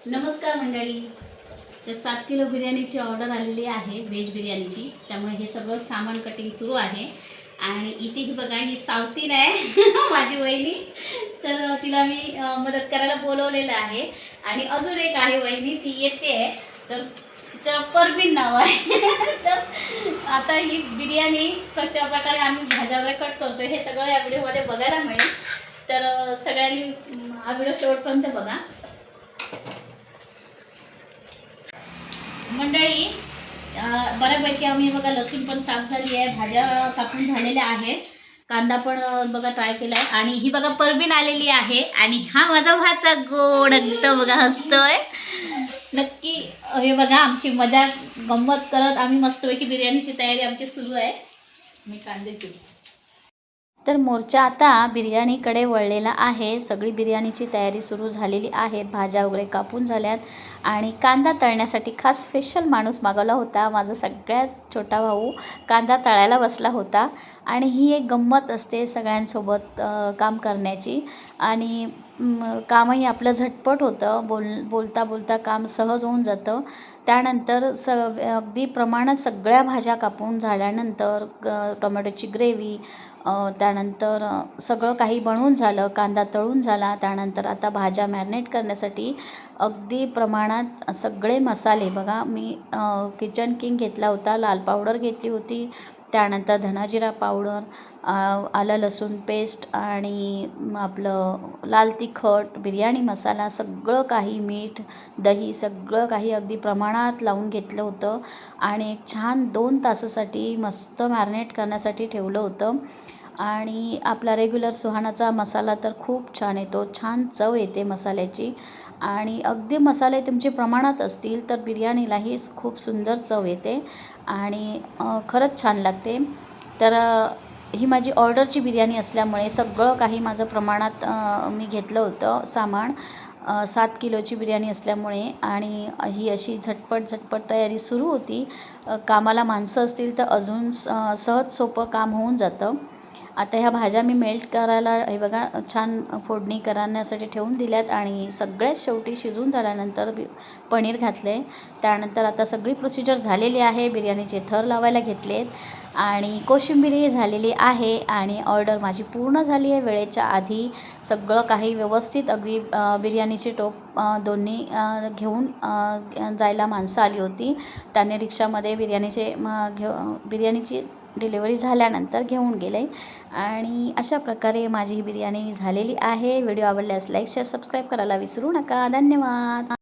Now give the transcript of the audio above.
नमस्कार मंडळी. तर 7 किलो बिर्याणीची ऑर्डर आलेली आहे, व्हेज बिर्याणीची. त्यामुळे हे सगळं सामान कटिंग सुरू आहे. आणि इथे ही बघा, ही सावतीन आहे माझी वहिनी. तर तिला मी मदत करायला बोलवलेलं आहे. आणि अजून एक आहे वहिनी, ती येते आहे. तर तिचं परवीन नाव आहे. तर आता ही बिर्याणी कशा प्रकारे आम्ही भाज्या वगैरे कट करतो हे सगळं या व्हिडिओमध्ये बघायला मिळेल. तर सगळ्यांनी हा व्हिडिओ शेवटपर्यंत बघा. मंडळी, बऱ्यापैकी आम्ही बघा लसूण पण साफ झाली आहे, भाज्या कापून झालेल्या आहेत, कांदा पण बघा ट्राय केला आहे. आणि ही बघा परवीन आलेली आहे. आणि हा माझा भाचा गोड एकदम बघा हसतोय. नक्की हे बघा, आमची मजा गंमत करत आम्ही मस्तपैकी बिर्याणीची तयारी आमची सुरू आहे. मी कांदे चिरते. तर मोर्चा आता बिर्याणीकडे वळलेला आहे. सगळी बिर्याणीची तयारी सुरू झालेली आहे. भाज्या वगैरे कापून झाल्यात. आणि कांदा तळण्यासाठी खास स्पेशल माणूस मागवला होता. माझा सगळ्यात छोटा भाऊ कांदा तळायला बसला होता. आणि ही एक गंमत असते सगळ्यांसोबत काम करण्याची. आणि कामही आपलं झटपट होतं, बोलता बोलता काम सहज होऊन जातं. त्यानंतर अगदी प्रमाणात सगळ्या भाज्या कापून झाल्यानंतर टोमॅटोची ग्रेव्ही, त्यानंतर सगळं काही बनवून झालं, कांदा तळून झाला. त्यानंतर आता भाज्या मॅरिनेट करण्यासाठी अगदी प्रमाणात सगळे मसाले बघा, मी किचन किंग घेतला होता, लाल पावडर घेतली होती, त्यानंतर धनाजिरा पावडर, आलं लसूण पेस्ट आणि आपलं लाल तिखट, बिर्याणी मसाला, सगळं काही, मीठ, दही, सगळं काही अगदी प्रमाणात लावून घेतलं होतं. आणि एक छान 2 तासासाठी मस्त मॅरिनेट करण्यासाठी ठेवलं होतं. आणि आपला रेग्युलर सुहानाचा मसाला तर खूप छान येतो, छान चव येते मसाल्याची. आणि अगदी मसाले तुमचे प्रमाणात असतील तर बिर्याणीलाही खूप सुंदर चव येते आणि खरंच छान लागते. तर ही माझी ऑर्डरची बिर्याणी असल्यामुळे सगळं काही माझं प्रमाणात मी घेतलं होतं सामान. 7 किलोची बिर्याणी असल्यामुळे. आणि ही अशी झटपट तयारी सुरू होती. कामाला माणसं असतील तर अजून सहज सोपं काम होऊन जातं. आता ह्या भाज्या मी मेल्ट करायला हे बघा छान फोडणी करण्यासाठी ठेवून दिल्यात. आणि सगळ्यात शेवटी शिजून झाल्यानंतर पनीर घातले. त्यानंतर आता सगळी प्रोसिजर झालेली आहे. बिर्याणीचे थर लावायला घेतलेत आणि कोशिंबीरही झालेली आहे. आणि ऑर्डर माझी पूर्ण झाली आहे वेळेच्या आधी. सगळं काही व्यवस्थित अगदी बिर्याणीचे टोप दोन्ही घेऊन जायला माणसं आली होती. त्याने रिक्षामध्ये बिर्याणीची डिलिव्हरी झाल्यानंतर घेऊन गेले. आणि अशा प्रकारे माझी ही बिर्याणी झालेली आहे. व्हिडिओ आवडल्यास लाईक शेअर सबस्क्राईब करायला विसरू नका. धन्यवाद.